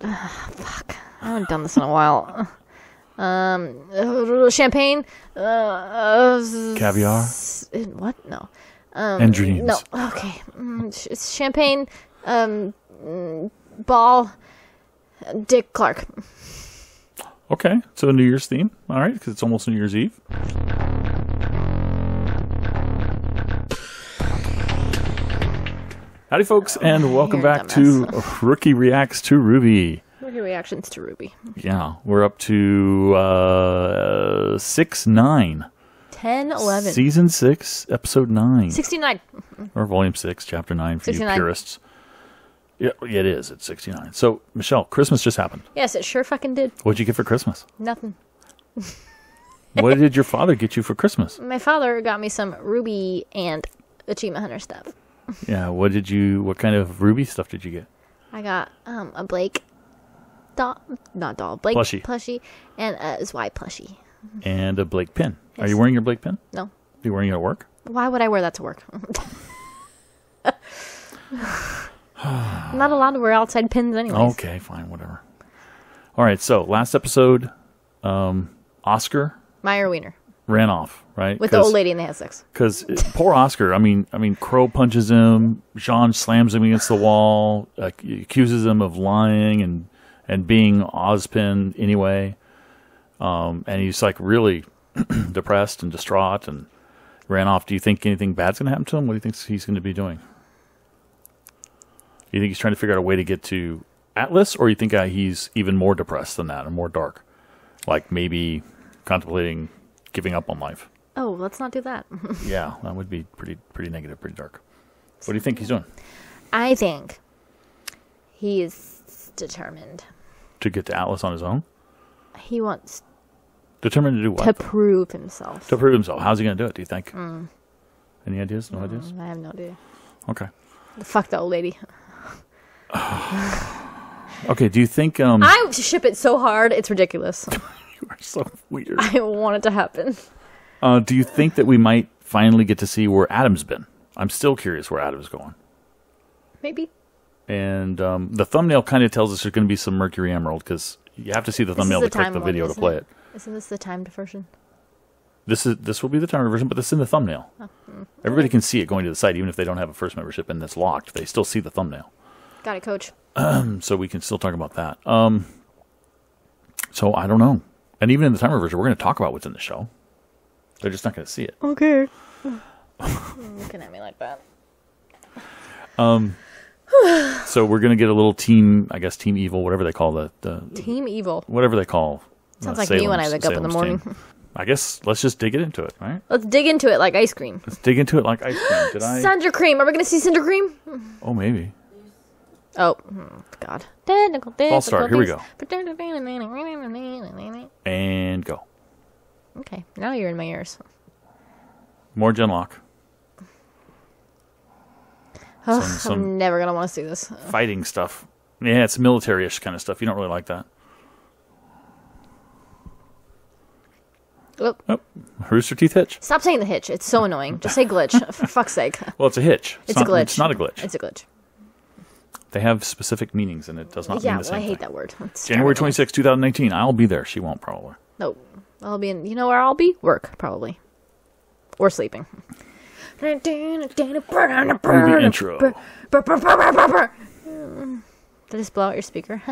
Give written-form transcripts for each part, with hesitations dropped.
Fuck. I haven't done this in a while. Champagne. Caviar. What? No. And dreams. No. Okay. It's champagne. Ball. Dick Clark. Okay, so a New Year's theme. All right, because it's almost New Year's Eve. Howdy, folks, and welcome back to Rookie Reacts to RWBY. Rookie Reactions to RWBY. Yeah, we're up to 6-9. 10, 11. Season 6, Episode 9. 69. Or Volume 6, Chapter 9 for 69. You purists. Yeah, it is. It's 69. So, Michelle, Christmas just happened. Yes, it sure fucking did. What'd you get for Christmas? Nothing. What did your father get you for Christmas? My father got me some RWBY and Achievement Hunter stuff. Yeah, what kind of RWBY stuff did you get? I got a Blake doll, not doll, Blake plushie, and a Zwei plushie. And a Blake pin. Yes. Are you wearing your Blake pin? No. Are you wearing it at work? Why would I wear that to work? I'm not allowed to wear outside pins anyways. Okay, fine, whatever. All right, so last episode, Oscar Meyer Wiener ran off, right? With the old lady and they had sex. Because poor Oscar, I mean, Crow punches him, Jean slams him against the wall, accuses him of lying and being Ozpin anyway. And he's like really depressed and distraught and ran off. Do you think anything bad's going to happen to him? What do you think he's going to be doing? You think he's trying to figure out a way to get to Atlas, or you think he's even more depressed than that and more dark? Like maybe contemplating giving up on life. Oh, let's not do that. Yeah, that would be pretty negative, pretty dark. What do you think he's doing? I think he's determined. To get to Atlas on his own? He wants... Determined to do what? To prove himself. To prove himself. How's he going to do it, do you think? Any ideas? No ideas? I have no idea. Okay. Fuck the old lady. Okay, do you think... I ship it so hard, it's ridiculous. You are so weird. I want it to happen. Do you think that we might finally get to see where Adam's been? I'm still curious where Adam's going. Maybe. And the thumbnail kind of tells us there's going to be some Mercury Emerald, because you have to see the thumbnail to click the video to play it. Isn't this the timed version? This will be the timed version, but this is in the thumbnail. Oh, everybody can see it going to the site, even if they don't have a first membership and it's locked. They still see the thumbnail. Got it, Coach. So we can still talk about that. So I don't know. And even in the timer version, we're going to talk about what's in the show. They're just not going to see it. Okay. Looking at me like that. So we're going to get a little team, I guess, Team Evil, whatever they call the Team Evil. Whatever they call. Sounds like me when I wake up in the morning. Team. I guess let's just dig it into it, right? Let's dig into it like ice cream. Let's dig into it like ice cream. Did I? Cinder cream. Are we going to see cinder cream? Oh, maybe. Oh, God. False start. Here we go. And go. Okay, now you're in my ears. More Genlock. Some I'm never going to want to see this. Fighting stuff. Yeah, it's military-ish kind of stuff. You don't really like that. Oh. Rooster Teeth hitch. Stop saying the hitch. It's so annoying. Just say glitch. For fuck's sake. Well, it's a hitch. It's a glitch. It's not a glitch. It's a glitch. They have specific meanings, and it does not mean the same I hate thing. that word. It's January 26, 2019. I'll be there. She won't, probably. Nope. I'll be in... You know where I'll be? Work, probably. Or sleeping. Movie intro. Did I just blow out your speaker?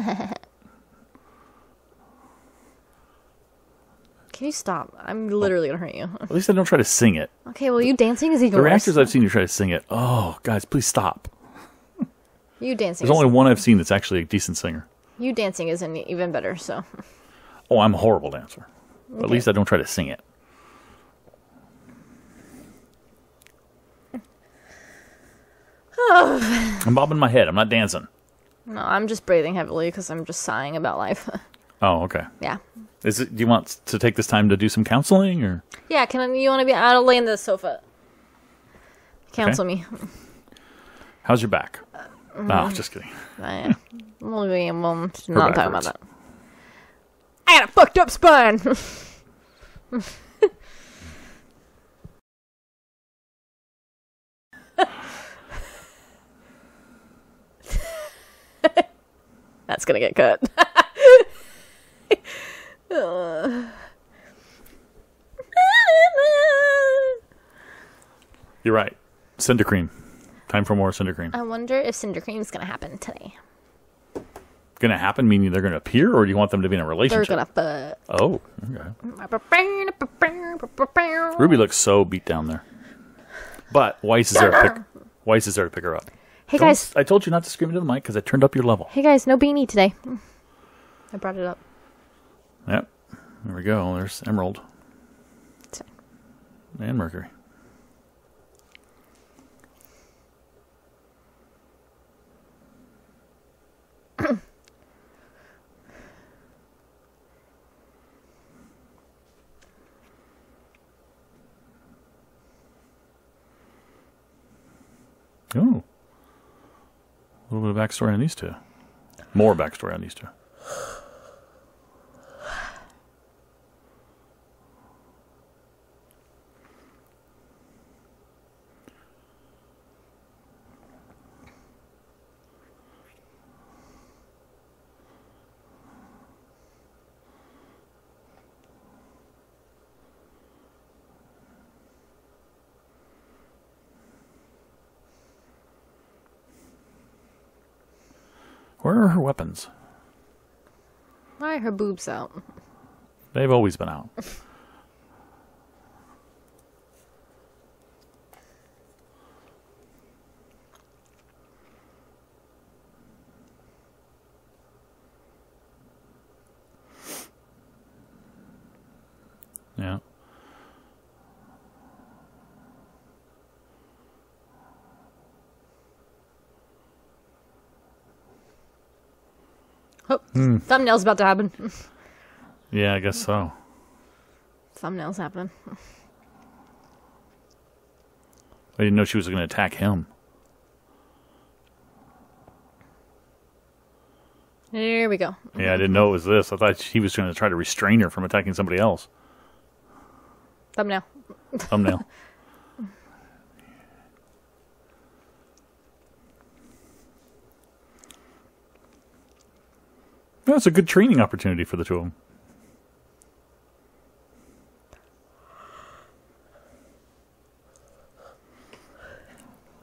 Can you stop? I'm literally going to hurt you. At least I don't try to sing it. Okay, well, you dancing is even The worse. reactors I've seen you try to sing it. Oh, guys, please stop. You dancing. There's only one I've seen that's actually a decent singer. You dancing isn't even better, so. Oh, I'm a horrible dancer. Okay. At least I don't try to sing it. I'm bobbing my head. I'm not dancing. No, I'm just breathing heavily because I'm just sighing about life. Oh, okay. Yeah. Do you want to take this time to do some counseling, or? Yeah. You want to be? I'll lay in the sofa. Counsel me. How's your back? No, just kidding. Not talking about that. I got a fucked up spine. That's gonna get cut. You're right. Cinder cream. Time for more cinder cream. I wonder if cinder cream is gonna happen today. Gonna happen? Meaning they're gonna appear, or do you want them to be in a relationship? They're gonna fuck. Oh, okay. Ruby looks so beat down there, but Weiss is there. Weiss is there to pick her up. Hey guys, I told you not to scream into the mic because I turned up your level. Hey guys, no beanie today. I brought it up. Yep. There we go. There's Emerald and Mercury. Oh. A little bit of backstory on these two. More backstory on these two. Where are her weapons? Why are her boobs out? They've always been out. Yeah. Oh, thumbnail's about to happen. Yeah, I guess so. Thumbnail's happening. I didn't know she was going to attack him. Here we go. Yeah, I didn't know it was this. I thought he was going to try to restrain her from attacking somebody else. Thumbnail. Thumbnail. That's a good training opportunity for the two of them.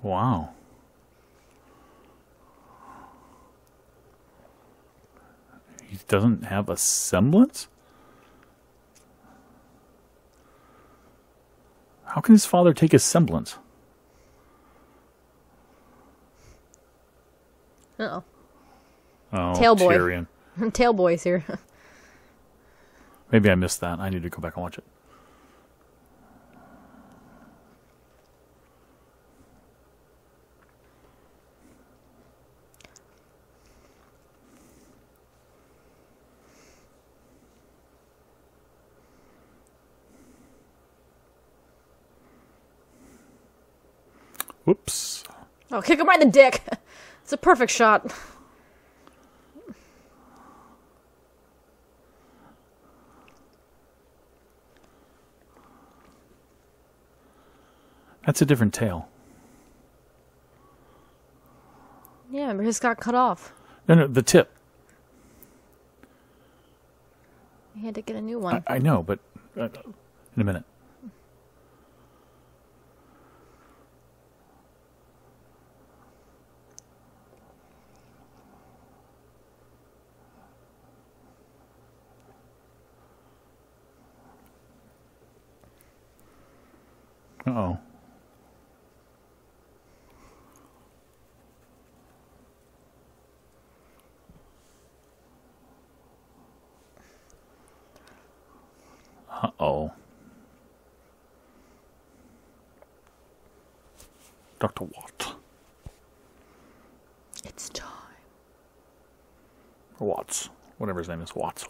Wow. He doesn't have a semblance? How can his father take his semblance? Uh-oh. Oh, Tailboy. Tyrion. Tailboy's here. Maybe I missed that. I need to go back and watch it. Whoops. Oh, kick him right in the dick. It's a perfect shot. That's a different tail. Yeah, remember his got cut off. No, the tip. He had to get a new one. I know, but in a minute. Uh-oh. Uh-oh. Dr. Watt. It's time. Or Watts. Whatever his name is. Watt.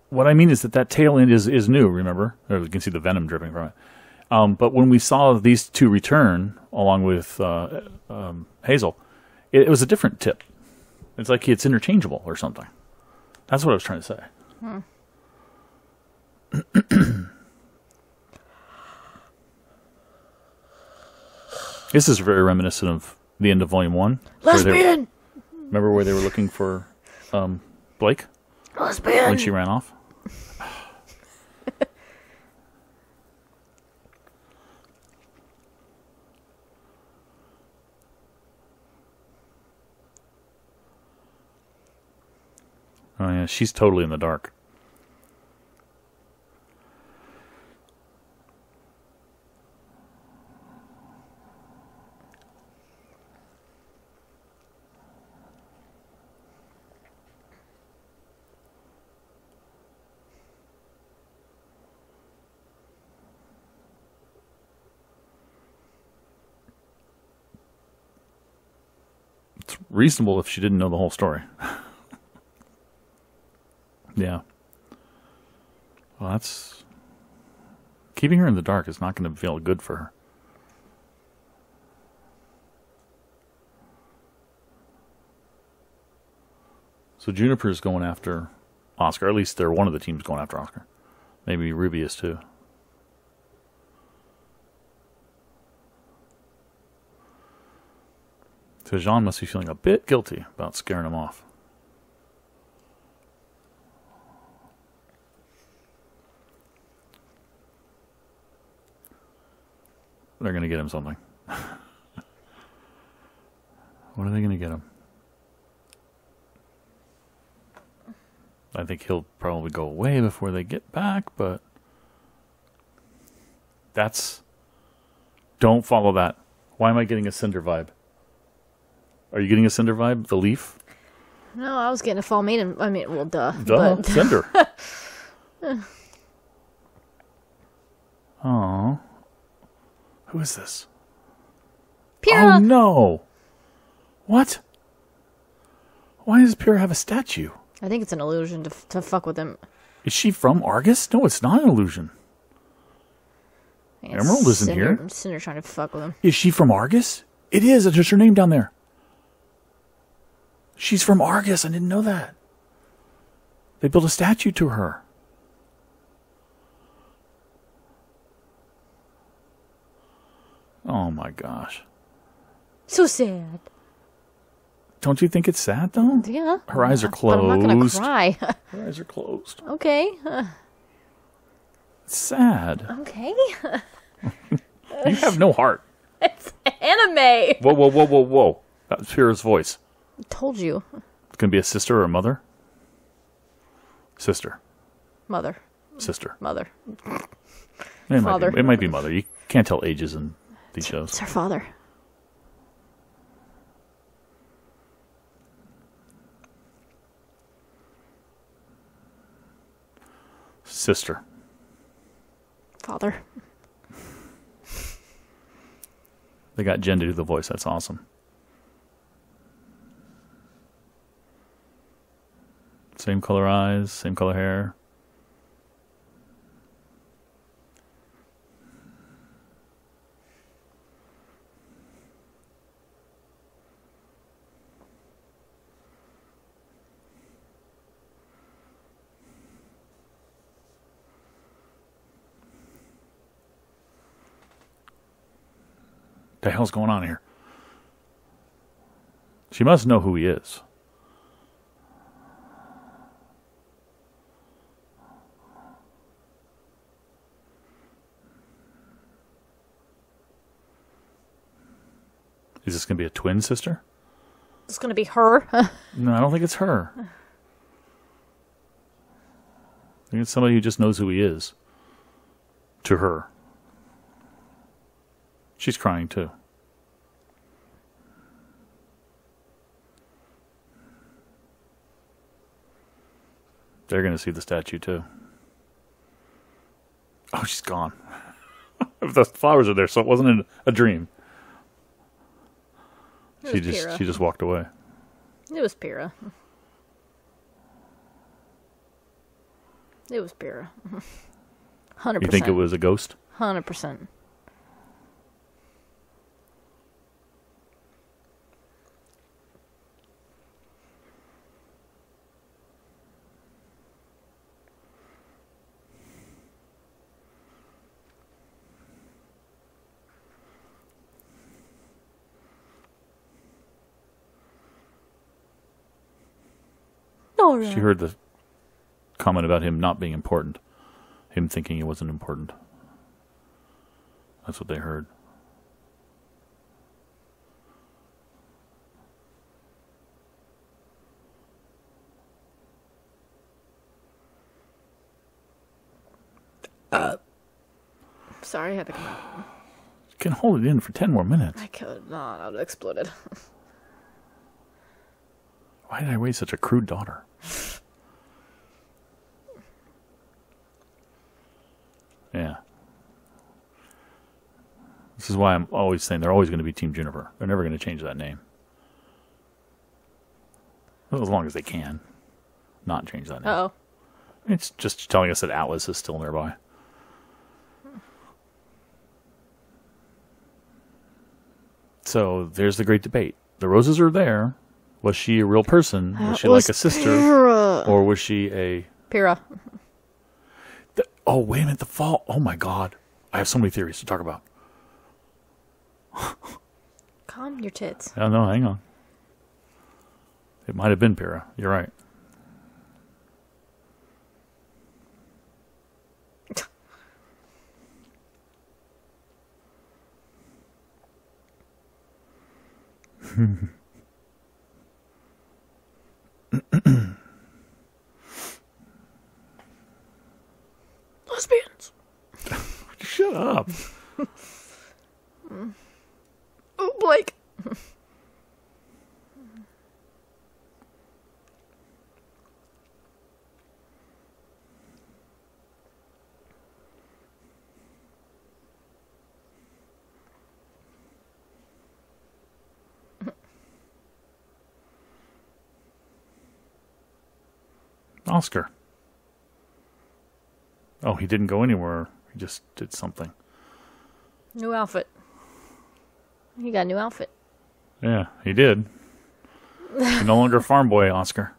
What I mean is that tail end is new, remember? Or you can see the venom dripping from it. But when we saw these two return, along with Hazel, it was a different tip. It's like it's interchangeable or something. That's what I was trying to say. This is very reminiscent of the end of Volume 1. Lesbian! Remember where they were looking for Blake? Lesbian! When she ran off? Oh, yeah, she's totally in the dark. It's reasonable if she didn't know the whole story. Yeah. Well, that's... Keeping her in the dark is not going to feel good for her. So Juniper's going after Oscar. At least they're one of the teams going after Oscar. Maybe Ruby is too. So Jean must be feeling a bit guilty about scaring him off. They're going to get him something. What are they going to get him? I think he'll probably go away before they get back, but... That's... Don't follow that. Why am I getting a Cinder vibe? Are you getting a Cinder vibe? The leaf? No, I was getting a Fall Maiden. I mean, well, duh. Duh, But... Cinder. Oh. Who is this? Pyrrha! Oh, no. What? Why does Pyrrha have a statue? I think it's an illusion to fuck with him. Is she from Argus? No, it's not an illusion. Emerald isn't here. Cinder trying to fuck with him. Is she from Argus? It is. It's just her name down there. She's from Argus. I didn't know that. They built a statue to her. Oh my gosh. So sad. Don't you think it's sad though? Yeah. Her eyes are closed. But I'm not gonna cry. Her eyes are closed. Okay. It's sad. Okay. You have no heart. It's anime. Whoa, whoa, whoa, whoa, whoa. That's Pyrrha's voice. I told you. It's going to be a sister or a mother? Sister. Mother. Sister. Mother. Father. It might be mother. You can't tell ages in these shows. It's her father. Sister. Father. They got Jen to do the voice. That's awesome. Same color eyes, same color hair. The hell's going on here? She must know who he is. Is this going to be a twin sister? It's going to be her. No, I don't think it's her. I think it's somebody who just knows who he is. To her. She's crying too. They're going to see the statue too. Oh, she's gone. The flowers are there, so it wasn't a dream. She just walked away. It was Pyrrha. It was Pyrrha. 100%. You think it was a ghost? 100%. She heard the comment about him not being important. Him thinking he wasn't important. That's what they heard. Sorry, I had to come out. You can hold it in for 10 more minutes. I could not. I would have exploded. Why did I raise such a crude daughter? Yeah. This is why I'm always saying they're always going to be Team Juniper. They're never going to change that name. Well, as long as they can. Not change that name. Uh-oh. It's just telling us that Atlas is still nearby. So there's the great debate. The roses are there. Was she a real person? Was she like a sister? Pyrrha. Or was she a... Pyrrha. Oh, wait a minute. The fall. Oh, my God. I have so many theories to talk about. Calm your tits. Oh, no, hang on. It might have been Pyrrha. You're right. Lesbians. Shut up. Oh, Blake. Oscar. Oh, he didn't go anywhere. He just did something. New outfit. He got a new outfit. Yeah, he did. You're no longer a farm boy, Oscar.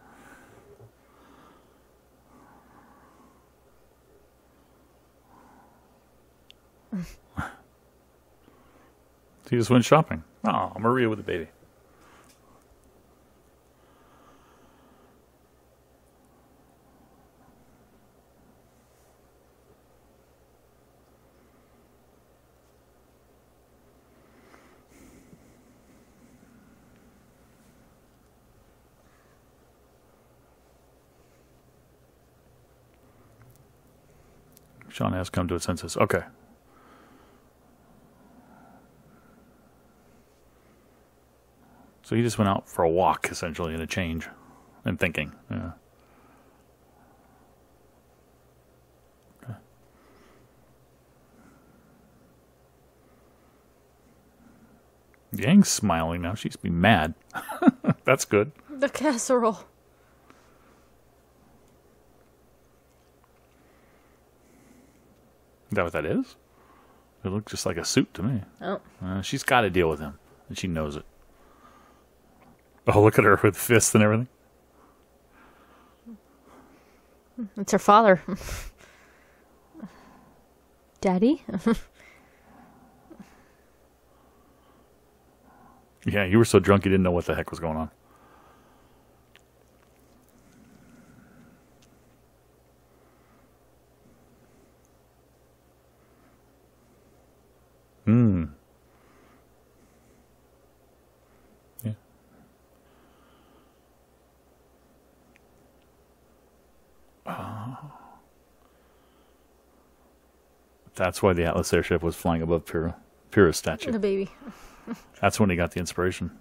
He just went shopping. Oh, Maria with a baby. Sean has come to a senses. Okay. So he just went out for a walk, essentially, and a change and thinking. Yeah. Okay. Yang's smiling now. She's be mad. That's good. The casserole. Is that what that is? It looks just like a suit to me. Oh. She's got to deal with him, and she knows it. Oh, look at her with fists and everything. It's her father. Daddy? Yeah, you were so drunk you didn't know what the heck was going on. Yeah. That's why the Atlas airship was flying above Pyrrha's statue. The baby. That's when he got the inspiration.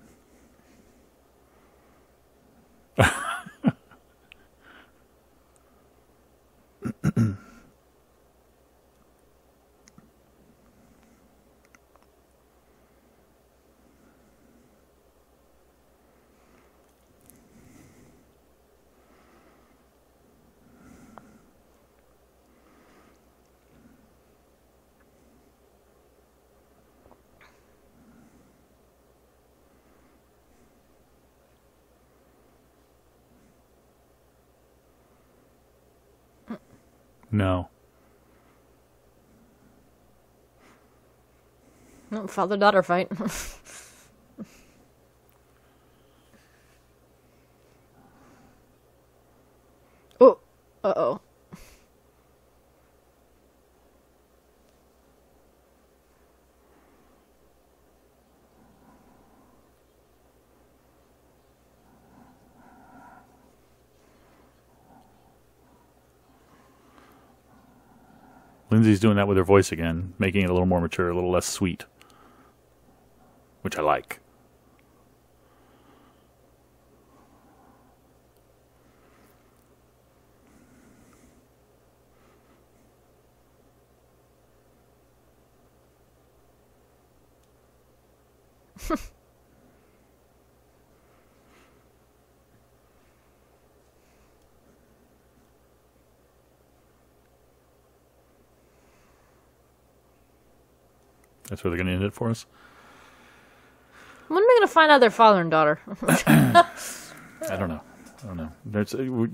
No. No, father-daughter fight. Uh-oh. Lindsay's doing that with her voice again, making it a little more mature, a little less sweet, which I like. That's where they're going to end it for us? When are we going to find out they're father and daughter? I don't know.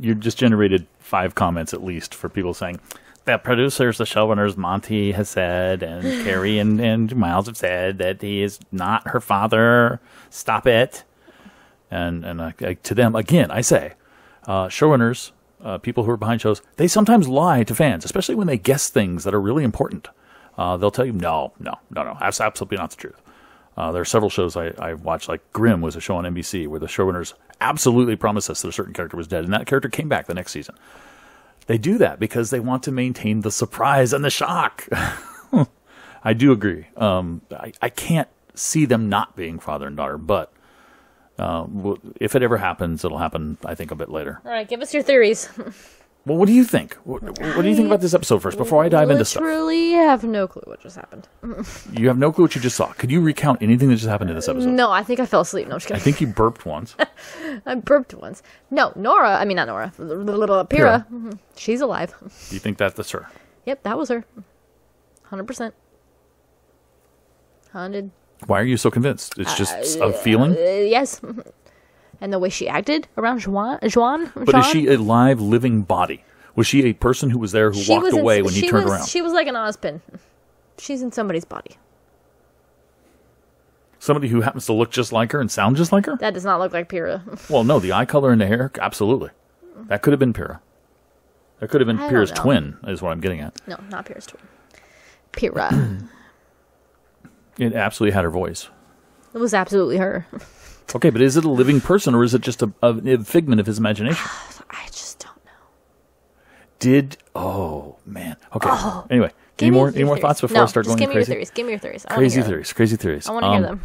You just generated 5 comments at least for people saying, the producers, the showrunners, Monty has said, and Carrie and Miles have said that he is not her father. Stop it. And to them, again, I say, showrunners, people who are behind shows, they sometimes lie to fans, especially when they guess things that are really important. They'll tell you, no, that's absolutely not the truth. There are several shows I watched, like Grimm was a show on NBC, where the showrunners absolutely promised us that a certain character was dead, and that character came back the next season. They do that because they want to maintain the surprise and the shock. I do agree. I can't see them not being father and daughter, but if it ever happens, it'll happen, I think, a bit later. All right, give us your theories. Well, what do you think? What do you think about this episode first, before I dive into stuff? I literally have no clue what just happened. You have no clue what you just saw. Could you recount anything that just happened in this episode? No, I think I fell asleep. No, I'm just kidding. I think you burped once. I burped once. No, Nora. I mean, not Nora. Little Pyrrha. She's alive. Do you think that's her? Yep, that was her. 100%. 100. Why are you so convinced? It's just a feeling? Yes. And the way she acted around Juan. But is she a live, living body? Was she a person who was there who walked away when he turned around? She was like an Ozpin. She's in somebody's body. Somebody who happens to look just like her and sound just like her? That does not look like Pyrrha. Well, no, the eye color and the hair, absolutely. That could have been Pyrrha. That could have been Pyrrha's twin, is what I'm getting at. No, not Pyrrha's twin. Pyrrha. It absolutely had her voice. It was absolutely her. Okay, but is it a living person, or is it just a figment of his imagination? I just don't know. Oh, man. Okay. Anyway, any more thoughts before I start going crazy? Give me your theories. Crazy theories. I want to hear them.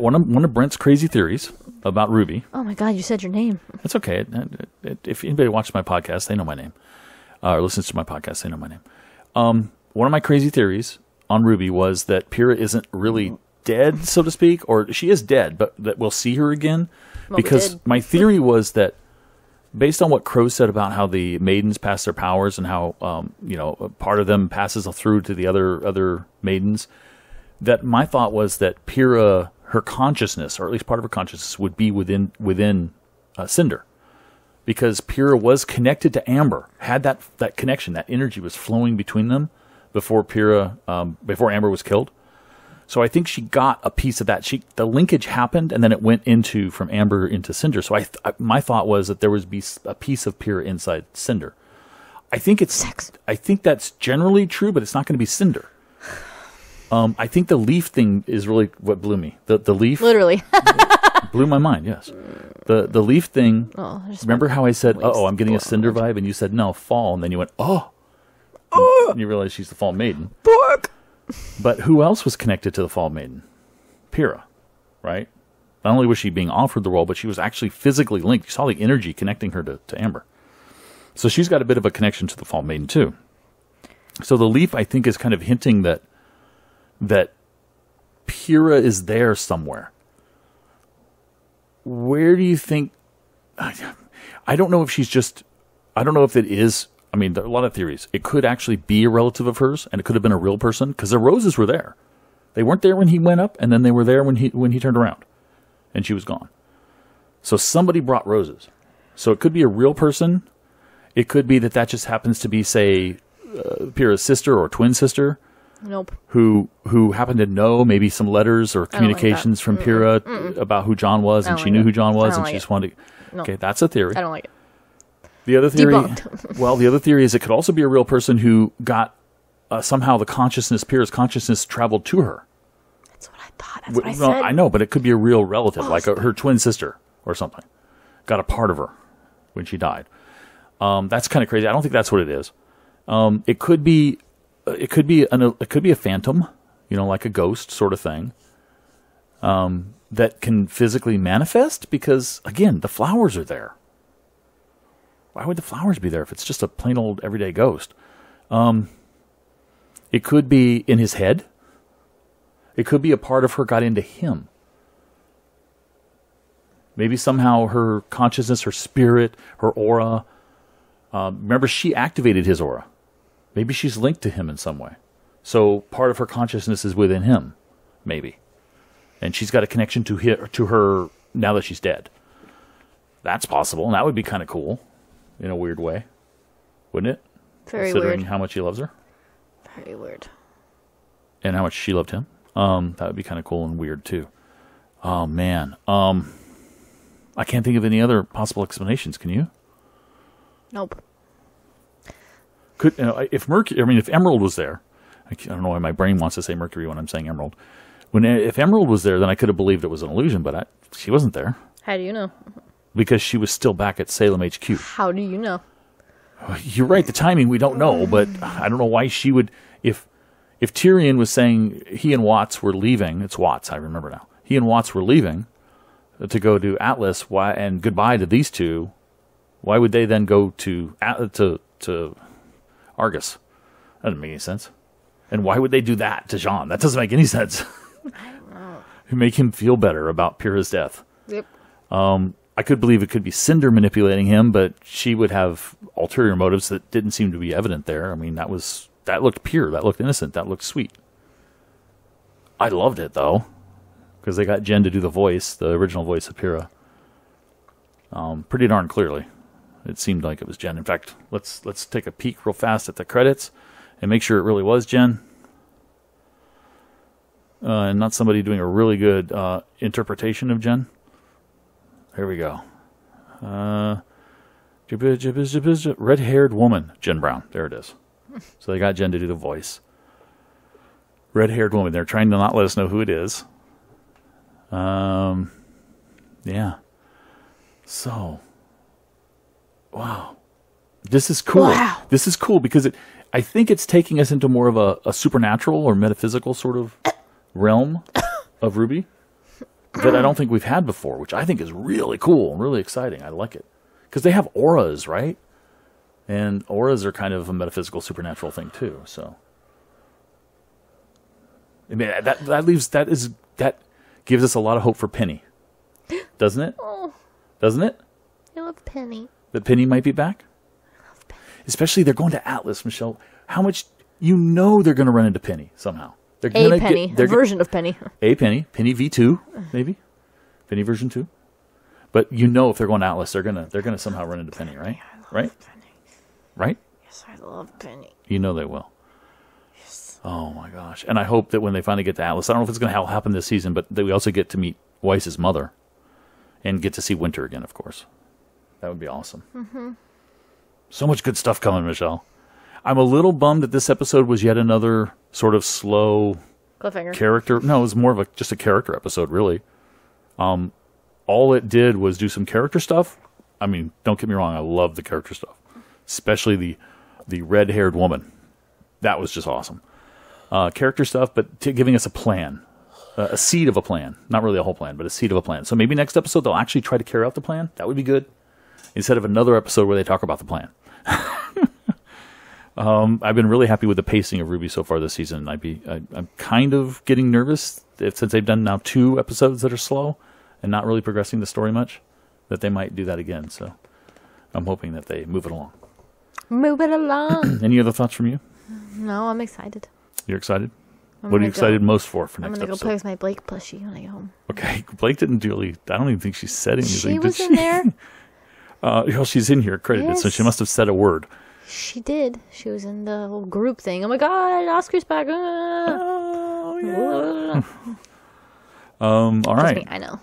One of Brent's crazy theories about RWBY. Oh, my God, you said your name. That's okay. If anybody watches my podcast, they know my name. Or listens to my podcast, they know my name. One of my crazy theories on RWBY was that Pyrrha isn't really dead, so to speak, or she is dead, but that we'll see her again. Well, because my theory was that, based on what Crow said about how the maidens pass their powers and how part of them passes through to the other maidens, that my thought was that Pyrrha, her consciousness, or at least part of her consciousness, would be within Cinder, because Pyrrha was connected to Amber, had that connection, that energy was flowing between them before before Amber was killed. So I think she got a piece of that. The linkage happened, and then it went from Amber into Cinder. So my thought was that there would be a piece of Pyrrha inside Cinder. I think that's generally true, but it's not going to be Cinder. I think the leaf thing is really what blew me. The leaf literally blew my mind. Yes, the leaf thing. Remember how I said, "Oh, I'm getting a Cinder vibe," and you said, "No, fall," and then you went, "Oh," and you realized she's the Fall Maiden. Pork. But who else was connected to the Fall Maiden? Pyrrha, right? Not only was she being offered the role, but she was actually physically linked. You saw the energy connecting her to Amber. So she's got a bit of a connection to the Fall Maiden, too. So the leaf, I think, is kind of hinting that Pyrrha is there somewhere. Where do you think... I don't know if she's just... I don't know if it is... I mean, there are a lot of theories. It could actually be a relative of hers, and it could have been a real person, because the roses were there. They weren't there when he went up, and then they were there when he turned around, and she was gone. So somebody brought roses. So it could be a real person. It could be that just happens to be, say, Pyrrha's sister or twin sister. Nope. Who happened to know maybe some letters or communications from Pyrrha about who John was, and she knew who John was, and she just wanted to... No. Okay, that's a theory. I don't like it. The other theory, Debunked. well, the other theory is it could also be a real person who got somehow the consciousness, Pyrrha's consciousness, traveled to her. That's what I thought. That's what I said. I know, but it could be a real relative, like her twin sister or something. Got a part of her when she died. That's kind of crazy. I don't think that's what it is. It could be a phantom, like a ghost sort of thing. That can physically manifest because, again, the flowers are there. Why would the flowers be there if it's just a plain old everyday ghost? It could be in his head. It could be a part of her got into him. Maybe somehow her consciousness, her spirit, her aura. Remember, she activated his aura. Maybe she's linked to him in some way. So part of her consciousness is within him, maybe. And she's got a connection to her now that she's dead. That's possible, and that would be kind of cool in a weird way. Wouldn't it? Very Considering weird. how much he loves her. Very weird. And how much she loved him. That would be kind of cool and weird, too. Oh, man. I can't think of any other possible explanations. Can you? Nope. If Emerald was there, I don't know why my brain wants to say Mercury when I'm saying Emerald. If Emerald was there, then I could have believed it was an illusion, but she wasn't there. How do you know? Because she was still back at Salem HQ. How do you know? You're right, the timing we don't know, but I don't know why she would... If Tyrion was saying he and Watts were leaving, it's Watts, I remember now. He and Watts were leaving to go to Atlas and goodbye to these two, why would they then go to Argus? That doesn't make any sense. And why would they do that to Jean? That doesn't make any sense. I don't know. Make him feel better about Pyrrha's death. Yep. I could believe it could be Cinder manipulating him, but she would have ulterior motives that didn't seem to be evident there. I mean, that looked pure. That looked innocent. That looked sweet. I loved it, though, because they got Jen to do the original voice of Pyrrha. Pretty darn clearly. It seemed like it was Jen. In fact, let's take a peek real fast at the credits and make sure it really was Jen. And not somebody doing a really good interpretation of Jen. Here we go. Red-haired woman, Jen Brown. There it is. So they got Jen to do the voice. Red-haired woman. They're trying to not let us know who it is. Yeah. So, wow. This is cool. Wow. This is cool because I think it's taking us into more of a supernatural or metaphysical sort of realm of RWBY that I don't think we've had before, which I think is really cool and really exciting. I like it. Because they have auras, right? And auras are kind of a metaphysical, supernatural thing too. So, I mean, that gives us a lot of hope for Penny, doesn't it? Oh, doesn't it? I love Penny. That Penny might be back. I love Penny. Especially they're going to Atlas, Michelle. How much they're going to run into Penny somehow. They're A Penny, a version of Penny. A Penny, Penny V2, maybe, Penny version 2. But if they're going to Atlas, they're gonna somehow run into Penny, right? Right? Penny. Right? Yes, I love Penny. You know they will. Yes. Oh my gosh! And I hope that when they finally get to Atlas, I don't know if it's going to happen this season, but that we also get to meet Weiss's mother, and get to see Winter again, of course. That would be awesome. Mm-hmm. So much good stuff coming, Michelle. I'm a little bummed that this episode was yet another sort of slow Cliffhanger. character. No, it was more of just a character episode, really. All it did was do some character stuff. I mean, don't get me wrong, I love the character stuff, especially the red-haired woman. That was just awesome. Character stuff, but giving us a plan, a seed of a plan. Not really a whole plan, but a seed of a plan. So maybe next episode they'll actually try to carry out the plan. That would be good. Instead of another episode where they talk about the plan. I've been really happy with the pacing of RWBY so far this season. I'm kind of getting nervous since they've done now 2 episodes that are slow and not really progressing the story much, that they might do that again. So I'm hoping that they move it along. Move it along. Any other thoughts from you? No, I'm excited. You're excited? What are you excited most for next episode? I'm going to go play with my Blake plushie when I get home. Okay. Blake didn't really... I don't even think she said anything. She was in there. Well, she's in here credited, so she must have said a word. She did. She was in the whole group thing. Oh my God, Oscar's back. Oh, yeah. All right. Me, I know.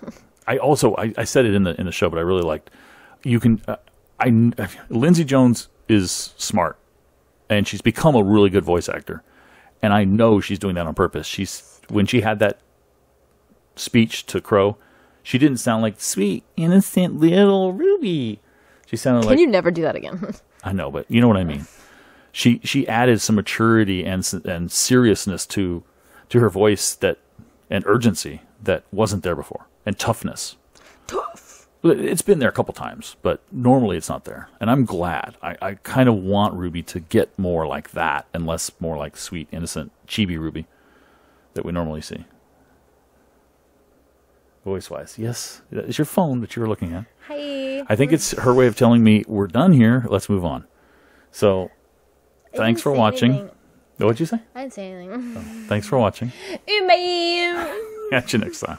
I said it in the show, but I really liked. You can Lindsay Jones is smart, and she's become a really good voice actor, and I know she's doing that on purpose. When she had that speech to Crow, she didn't sound like sweet, innocent little Ruby. She sounded like... Can you never do that again? I know, but you know what I mean. She added some maturity and seriousness to her voice and urgency that wasn't there before, and toughness. Tough. It's been there a couple times, but normally it's not there, and I'm glad. I kind of want Ruby to get more like that and less more like sweet, innocent, chibi Ruby that we normally see. Voice-wise, yes. It's your phone that you were looking at. Hi. I think it's her way of telling me we're done here. Let's move on. So, thanks for watching. Anything. What'd you say? I didn't say anything. Thanks for watching. Bye. Catch you next time.